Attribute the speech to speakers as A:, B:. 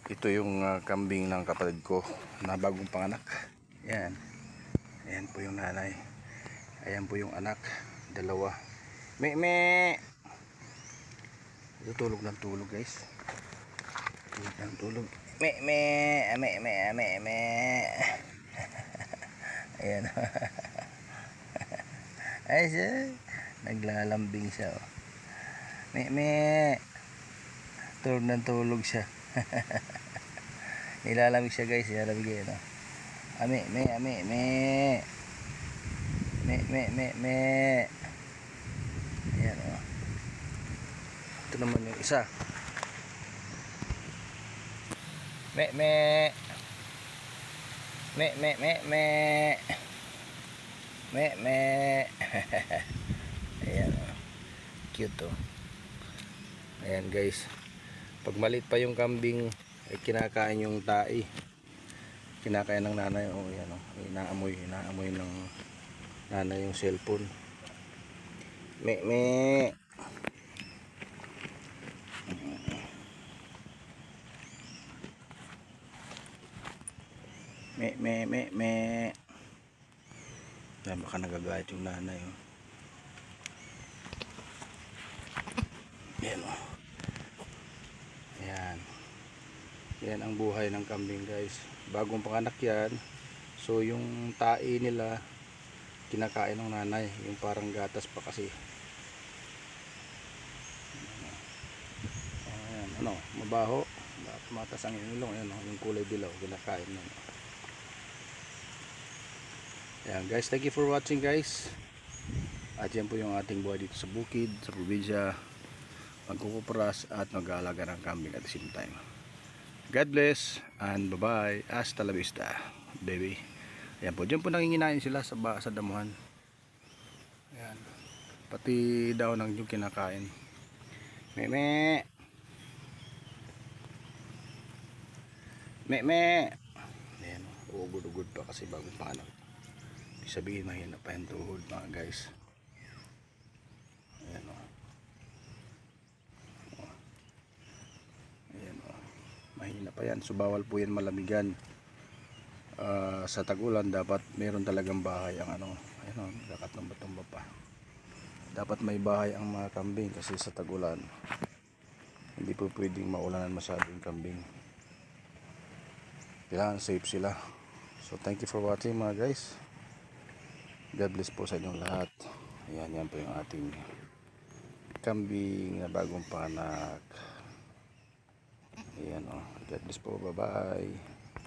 A: Ito yung kambing ng kapatid ko na bagong panganak. Yan. Ayan po yung nanay. Ayan po yung anak. Dalawa. Me. Tulog ng tulog, guys. Tulog ng tulog. Me. Ayan. Ay siya. Naglalambing siya. Oh. Me. Tulog ng tulog siya. Nilalamig siya, guys. Nilalamig yan. No? Me. Ayan, oh. Ito naman yung isa. Me. Ayan, oh. Cute, oh. Ayan, guys. Pag maliit pa yung kambing, ay kinakain yung tai. Kinakain ng nanay. Oh, ayan, oh. Inaamoy ng nanay yung cellphone. Me. Yan, baka nagagayat yung nanay. Oh. Ayan, oh. Ayan. Yan ang buhay ng kambing, guys. Bagong panganak yan. So yung tae nila kinakain ng nanay, yung parang gatas pa kasi. Ayan, ano, mabaho. Matas ang ilong. Ayan, yung kulay dilaw, kinakain nila. Ayan, guys, thank you for watching, guys. At yan po yung ating buhay dito sa bukid, sa probinsya, magkukuparas at mag-aalaga ng kambing at the same time. God bless and bye-bye. Hasta la vista, baby. Ayan po, dyan po nanginginain sila sa damuhan. Ayan. Pati daw ng yung kinakain. Me. Ayan, ugod-ugod pa kasi bagong panganak. Ibig sabihin mahina pa yung tuhod, mga guys. Ayan, o. Ayan, o. Mahina pa yan. So bawal po yan malamigan. Sa tag-ulan dapat meron talagang bahay ang ano. Ayan, o. Nagkakatumba-tumba pa. Dapat may bahay ang mga kambing kasi sa tag-ulan hindi po pwedeng maulanan masyado yung kambing. Kailangan safe sila. So thank you for watching, mga guys. God bless po sa inyong lahat. Ayan, yan po yung ating kambing na bagong panganak. Ayan, oh. God bless po. Bye-bye.